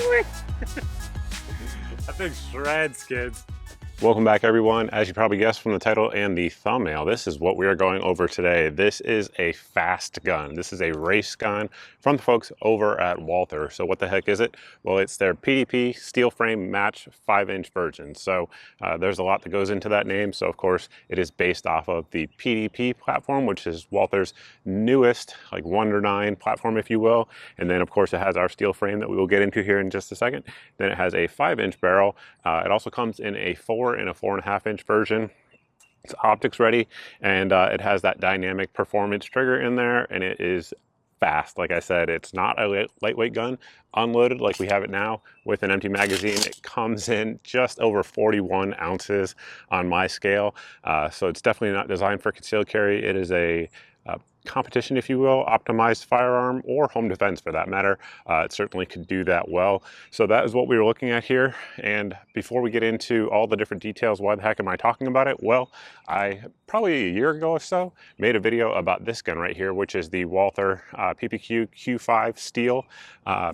That thing shreds, kids. Welcome back, everyone. As you probably guessed from the title and the thumbnail, this is what we are going over today. This is a fast gun. This is a race gun from the folks over at Walther. So what the heck is it? Well, it's their PDP steel frame match 5-inch version. So there's a lot that goes into that name. So of course, it is based off of the PDP platform, which is Walther's newest, like Wonder 9 platform, if you will. And then of course, it has our steel frame that we will get into here in just a second. Then it has a 5-inch barrel. It also comes in a 4 and a 4.5-inch version. It's optics ready, and it has that dynamic performance trigger in there, and it is fast. Like I said, it's not a lightweight gun. Unloaded like we have it now with an empty magazine, it comes in just over 41 ounces on my scale. So it's definitely not designed for concealed carry. It is a competition, if you will, optimized firearm, or home defense for that matter. It certainly could do that well. So that is what we were looking at here. And before we get into all the different details, why the heck am I talking about it? Well, I probably a year ago or so made a video about this gun right here, which is the Walther PPQ Q5 steel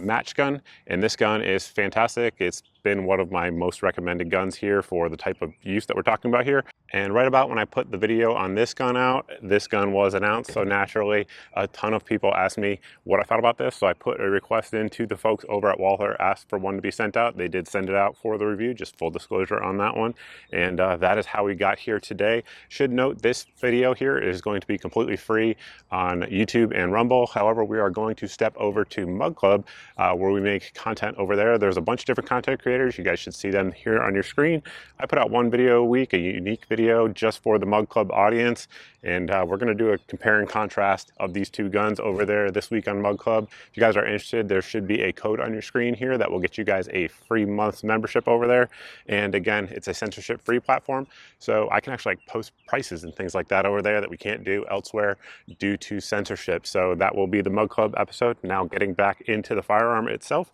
match gun. And this gun is fantastic. It's been one of my most recommended guns here for the type of use that we're talking about here. And right about when I put the video on this gun out, this gun was announced. So naturally, a ton of people asked me what I thought about this. So I put a request into the folks over at Walther, asked for one to be sent out. They did send it out for the review, just full disclosure on that one. And that is how we got here today. Should note this video here is going to be completely free on YouTube and Rumble. However, we are going to step over to Mug Club where we make content over there. There's a bunch of different content creators. You guys should see them here on your screen. I put out one video a week, a unique video just for the Mug Club audience. And we're going to do a compare and contrast of these two guns over there this week on Mug Club. If you guys are interested, there should be a code on your screen here that will get you guys a free month's membership over there. And again, it's a censorship free platform. So I can actually post prices and things like that over there that we can't do elsewhere due to censorship. So that will be the Mug Club episode. Now getting back into the firearm itself.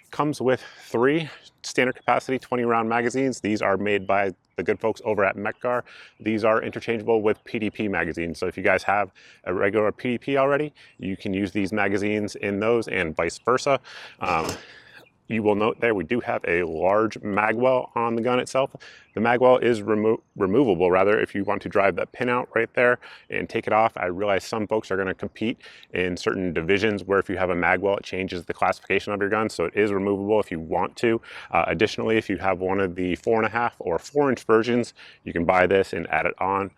Comes with 3 standard capacity 20-round magazines. These are made by the good folks over at Mekgar. These are interchangeable with PDP magazines. So if you guys have a regular PDP already, you can use these magazines in those and vice versa. You will note there we do have a large magwell on the gun itself. The magwell is removable rather if you want to drive that pin out right there and take it off. I realize some folks are going to compete in certain divisions where if you have a magwell, it changes the classification of your gun. So it is removable if you want to. Additionally, if you have one of the 4.5 or 4-inch versions, you can buy this and add it on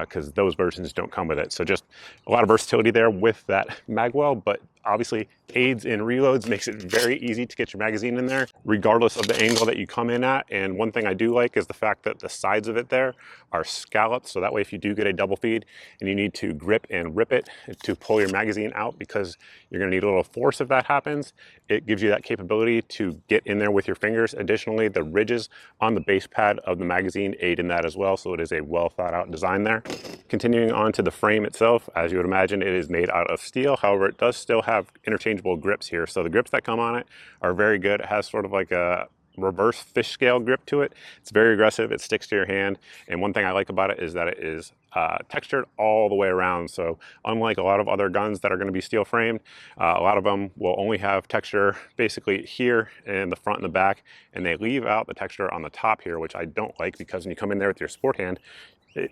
because those versions don't come with it. So just a lot of versatility there with that magwell, but obviously aids in reloads, makes it very easy to get your magazine in there regardless of the angle that you come in at. And one thing I do like is the fact that the sides of it there are scalloped, so that way if you do get a double feed and you need to grip and rip it to pull your magazine out, because you're going to need a little force if that happens, it gives you that capability to get in there with your fingers. Additionally, the ridges on the base pad of the magazine aid in that as well, so it is a well thought out design there. Continuing on to the frame itself, as you would imagine, it is made out of steel. However, it does still have interchangeable grips here. So the grips that come on it are very good. It has sort of like a reverse fish scale grip to it. It's very aggressive. It sticks to your hand. And one thing I like about it is that it is textured all the way around. So unlike a lot of other guns that are going to be steel framed, a lot of them will only have texture basically here in the front and the back, and they leave out the texture on the top here, which I don't like, because when you come in there with your sport hand,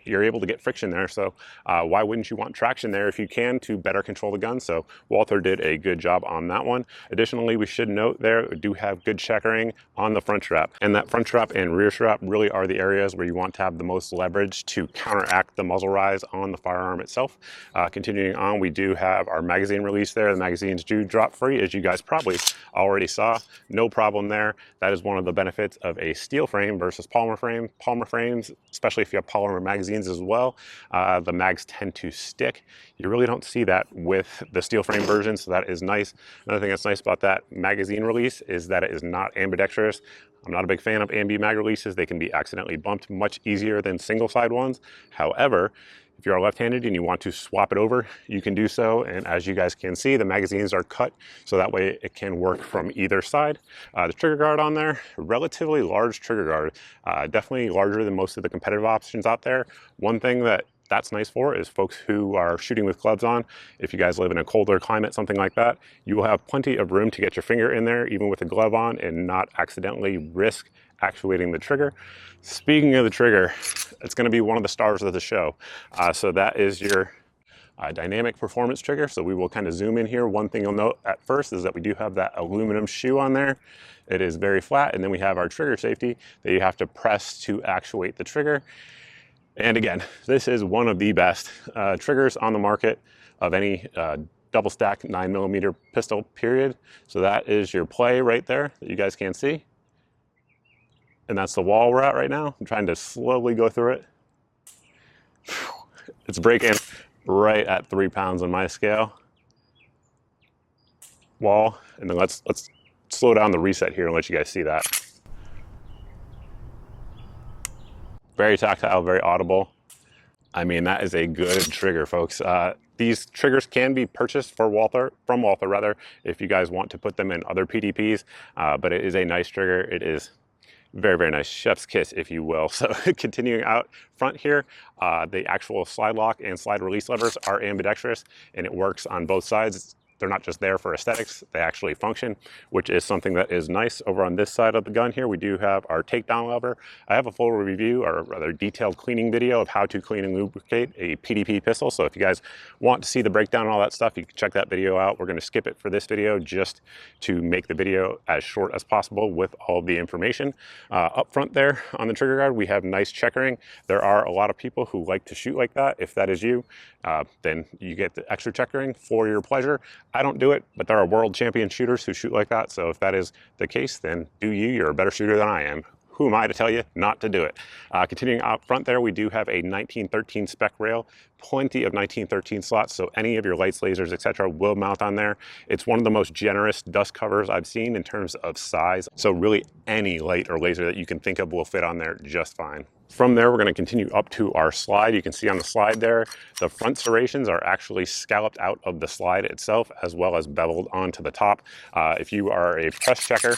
you're able to get friction there. So why wouldn't you want traction there if you can to better control the gun? So Walther did a good job on that one. Additionally, we should note there we do have good checkering on the front strap, and that front strap and rear strap really are the areas where you want to have the most leverage to counteract the muzzle rise on the firearm itself. Continuing on, we do have our magazine release there. The magazines do drop free, as you guys probably already saw. No problem there. That is one of the benefits of a steel frame versus polymer frame. Polymer frames, especially if you have polymer magazines as well, the mags tend to stick. You really don't see that with the steel frame version, so that is nice. Another thing that's nice about that magazine release is that it is not ambidextrous. I'm not a big fan of ambi mag releases. They can be accidentally bumped much easier than single side ones. However, if you're left-handed and you want to swap it over, you can do so. And as you guys can see, the magazines are cut so that way it can work from either side. The trigger guard on there, relatively large trigger guard, definitely larger than most of the competitive options out there. One thing that that's nice for is folks who are shooting with gloves on. If you guys live in a colder climate, something like that, you will have plenty of room to get your finger in there, even with a glove on, and not accidentally risk actuating the trigger. Speaking of the trigger, it's going to be one of the stars of the show. So that is your dynamic performance trigger. So we will kind of zoom in here. One thing you'll note at first is that we do have that aluminum shoe on there. It is very flat, and then we have our trigger safety that you have to press to actuate the trigger. And again, this is one of the best triggers on the market of any double stack 9mm pistol, period. So that is your play right there that you guys can see. And that's the wall we're at right now. I'm trying to slowly go through it. It's breaking right at 3 pounds on my scale. Wall, and then let's slow down the reset here and let you guys see that. Very tactile, very audible. I mean, that is a good trigger, folks. These triggers can be purchased from Walther, if you guys want to put them in other PDPs, but it is a nice trigger. It is very, very nice. Chef's kiss, if you will. So continuing out front here, the actual slide lock and slide release levers are ambidextrous, and it works on both sides. They're not just there for aesthetics, they actually function, which is something that is nice. Over on this side of the gun here, we do have our takedown lever. I have a full review, or rather detailed cleaning video of how to clean and lubricate a PDP pistol. So if you guys want to see the breakdown and all that stuff, you can check that video out. We're gonna skip it for this video just to make the video as short as possible with all the information. Up front there on the trigger guard, we have nice checkering. There are a lot of people who like to shoot like that. If that is you, then you get the extra checkering for your pleasure. I don't do it, but there are world champion shooters who shoot like that. So if that is the case, then do you. You're a better shooter than I am. Who am I to tell you not to do it? Continuing out front there, we do have a 1913 spec rail, plenty of 1913 slots, so any of your lights, lasers, etc. will mount on there. It's one of the most generous dust covers I've seen in terms of size, so really any light or laser that you can think of will fit on there just fine. From there, we're going to continue up to our slide. You can see on the slide there, the front serrations are actually scalloped out of the slide itself, as well as beveled onto the top. If you are a press checker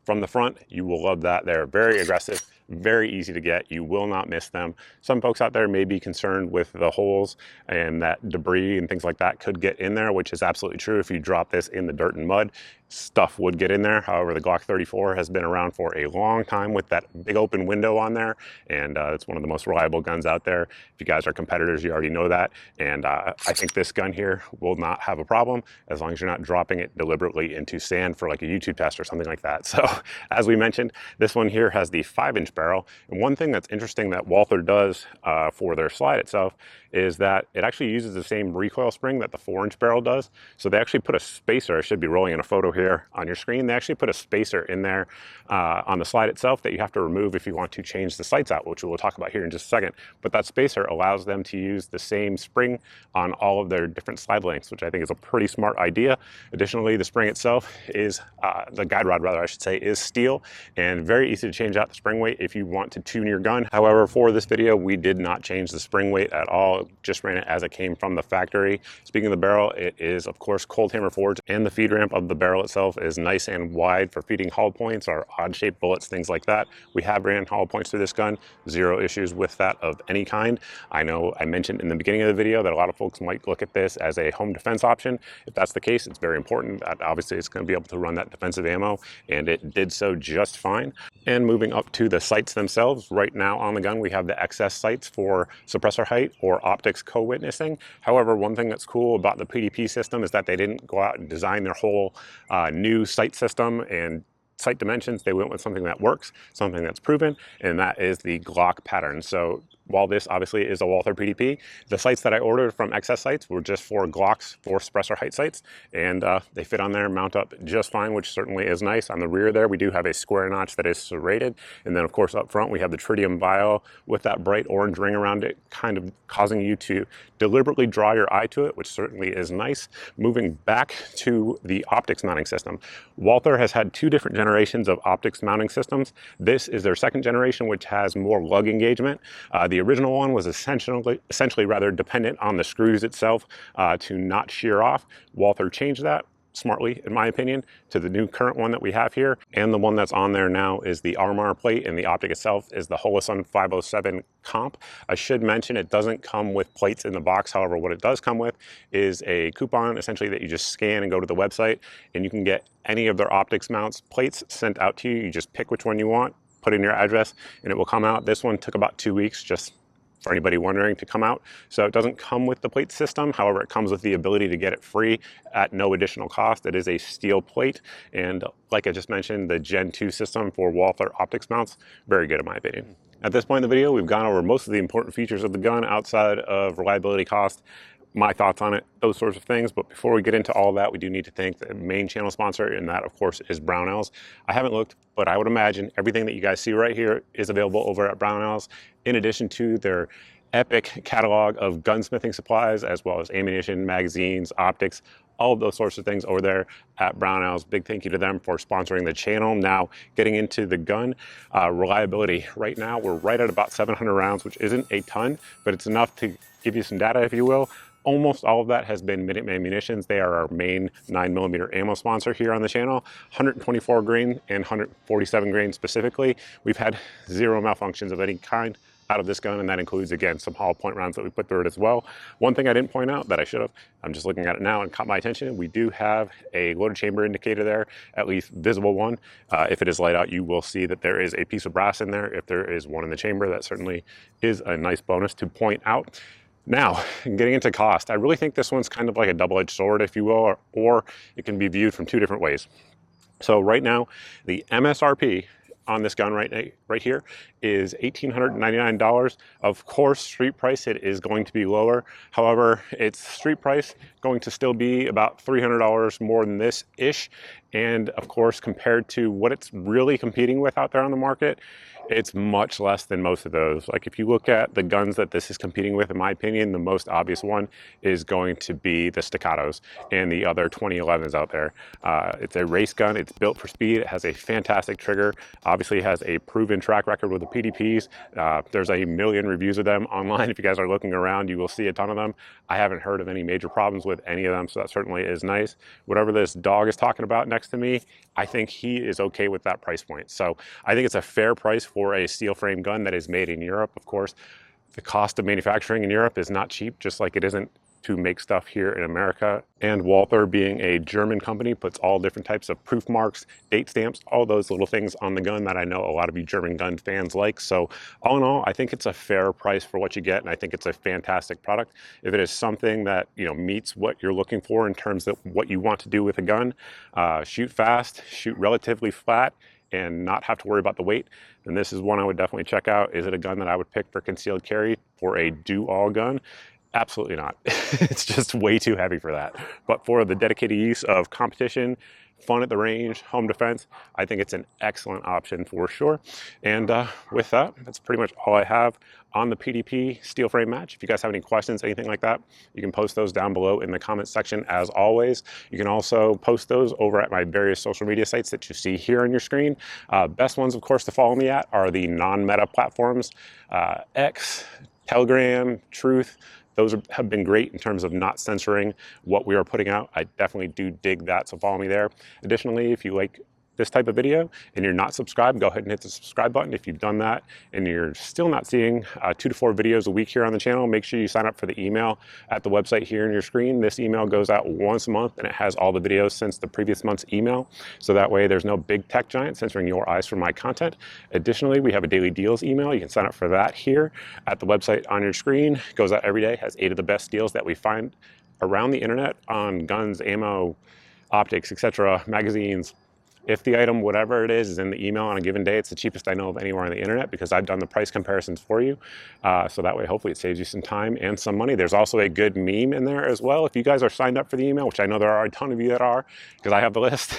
from the front, you will love that. They're very aggressive, very easy to get. You will not miss them. Some folks out there may be concerned with the holes and that debris and things like that could get in there, which is absolutely true. If you drop this in the dirt and mud, stuff would get in there. However, the Glock 34 has been around for a long time with that big open window on there, and it's one of the most reliable guns out there. If you guys are competitors, you already know that, and I think this gun here will not have a problem as long as you're not dropping it deliberately into sand for like a YouTube test or something like that. So as we mentioned, this one here has the 5-inch barrel, and one thing that's interesting that Walther does for their slide itself is that it actually uses the same recoil spring that the 4-inch barrel does. So they actually put a spacer. I should be rolling in a photo here on your screen. They actually put a spacer in there on the slide itself that you have to remove if you want to change the sights out, which we'll talk about here in just a second. But that spacer allows them to use the same spring on all of their different slide lengths, which I think is a pretty smart idea. Additionally, the spring itself is, the guide rod rather I should say, is steel, and very easy to change out the spring weight if you want to tune your gun. However, for this video, we did not change the spring weight at all. Just ran it as it came from the factory. Speaking of the barrel, it is of course cold hammer forged, and the feed ramp of the barrel itself is nice and wide for feeding hollow points or odd shaped bullets, things like that. We have ran hollow points through this gun, zero issues with that of any kind. I know I mentioned in the beginning of the video that a lot of folks might look at this as a home defense option. If that's the case, it's very important that obviously it's going to be able to run that defensive ammo, and it did so just fine. And moving up to the sights themselves, right now on the gun we have the XS sights for suppressor height or optics co-witnessing. However, one thing that's cool about the PDP system is that they didn't go out and design their whole new sight system and sight dimensions. They went with something that works, something that's proven, and that is the Glock pattern. So while this obviously is a Walther PDP, the sights that I ordered from XS Sights were just for Glocks for suppressor height sights, and they fit on there, mount up just fine, which certainly is nice. On the rear there, we do have a square notch that is serrated, and then of course up front we have the tritium vial with that bright orange ring around it, kind of causing you to deliberately draw your eye to it, which certainly is nice. Moving back to the optics mounting system, Walther has had 2 different generations of optics mounting systems. This is their 2nd generation, which has more lug engagement. The original one was essentially rather dependent on the screws itself to not shear off. Walther changed that. smartly, in my opinion, to the new current one that we have here. And the one that's on there now is the Armor plate, and the optic itself is the Holosun 507 comp. I should mention it doesn't come with plates in the box. However, what it does come with is a coupon, essentially, that you just scan and go to the website, and you can get any of their optics mounts plates sent out to you. You just pick which one you want, put in your address, and it will come out. This one took about 2 weeks, just for anybody wondering, to come out. So it doesn't come with the plate system. However, it comes with the ability to get it free at no additional cost. It is a steel plate. And like I just mentioned, the Gen 2 system for Walther optics mounts, very good in my opinion. At this point in the video, we've gone over most of the important features of the gun outside of reliability, cost, my thoughts on it, those sorts of things. But before we get into all that, we do need to thank the main channel sponsor, and that, of course, is Brownells. I haven't looked, but I would imagine everything that you guys see right here is available over at Brownells, in addition to their epic catalog of gunsmithing supplies, as well as ammunition, magazines, optics, all of those sorts of things over there at Brownells. Big thank you to them for sponsoring the channel. Now, getting into the gun reliability. Right now, we're right at about 700 rounds, which isn't a ton, but it's enough to give you some data, if you will. Almost all of that has been Minuteman Munitions. They are our main 9mm ammo sponsor here on the channel. 124 grain and 147 grain specifically. We've had zero malfunctions of any kind out of this gun, and that includes, again, some hollow point rounds that we put through it as well. One thing I didn't point out that I should have, I'm just looking at it now and caught my attention. We do have a loaded chamber indicator there, at least visible one. If it is light out, you will see that there is a piece of brass in there. If there is one in the chamber, that certainly is a nice bonus to point out. Now, getting into cost, I really think this one's kind of like a double-edged sword, if you will, or it can be viewed from two different ways. So right now, the MSRP on this gun right here is $1,899. Of course, street price, it is going to be lower. However, its street price going to still be about $300 more than this-ish. And of course, compared to what it's really competing with out there on the market, it's much less than most of those. Like, if you look at the guns that this is competing with, in my opinion, the most obvious one is going to be the Staccatos and the other 2011s out there. It's a race gun. It's built for speed. It has a fantastic trigger. Obviously, it has a proven track record with the PDPs. There's a million reviews of them online. If you guys are looking around, you will see a ton of them. I haven't heard of any major problems with any of them, so that certainly is nice. Whatever this dog is talking about next to me, I think he is okay with that price point. So I think it's a fair price for a steel frame gun that is made in Europe. Of course, the cost of manufacturing in Europe is not cheap, just like it isn't to make stuff here in America. And Walther, being a German company, puts all different types of proof marks, date stamps, all those little things on the gun that I know a lot of you German gun fans like. So all in all, I think it's a fair price for what you get, and I think it's a fantastic product. If it is something that, you know, meets what you're looking for in terms of what you want to do with a gun, shoot fast, shoot relatively flat, and not have to worry about the weight, then this is one I would definitely check out. Is it a gun that I would pick for concealed carry for a do-all gun? Absolutely not. It's just way too heavy for that. But for the dedicated use of competition, fun at the range, home defense, I think it's an excellent option for sure. And with that, that's pretty much all I have on the PDP steel frame match. If you guys have any questions, anything like that, you can post those down below in the comments section as always. You can also post those over at my various social media sites that you see here on your screen. Best ones, of course, to follow me at are the non-meta platforms, X, Telegram, Truth. Those have been great in terms of not censoring what we are putting out. I definitely do dig that, so follow me there. Additionally, if you like this type of video and you're not subscribed, go ahead and hit the subscribe button. If you've done that and you're still not seeing 2 to 4 videos a week here on the channel, make sure you sign up for the email at the website here on your screen. This email goes out once a month, and it has all the videos since the previous month's email. So that way there's no big tech giant censoring your eyes from my content. Additionally, we have a daily deals email. You can sign up for that here at the website on your screen. It goes out every day, has 8 of the best deals that we find around the internet on guns, ammo, optics, etc., magazines. If the item, whatever it is in the email on a given day, it's the cheapest I know of anywhere on the internet, because I've done the price comparisons for you. So that way, hopefully it saves you some time and some money. There's also a good meme in there as well. If you guys are signed up for the email, which I know there are a ton of you that are, because I have the list,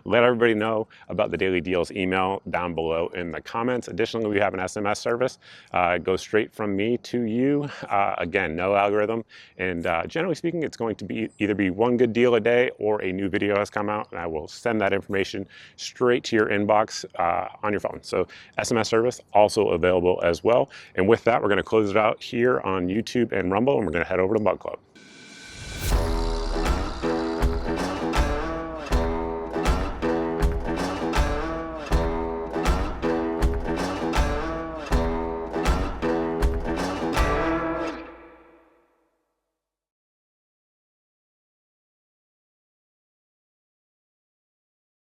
let everybody know about the daily deals email down below in the comments. Additionally, we have an SMS service. It goes straight from me to you. Again, no algorithm. And generally speaking, it's going to be either be one good deal a day or a new video has come out, and I will send that information straight to your inbox on your phone. So SMS service also available as well. And with that, we're going to close it out here on YouTube and Rumble, and we're going to head over to Bug Club.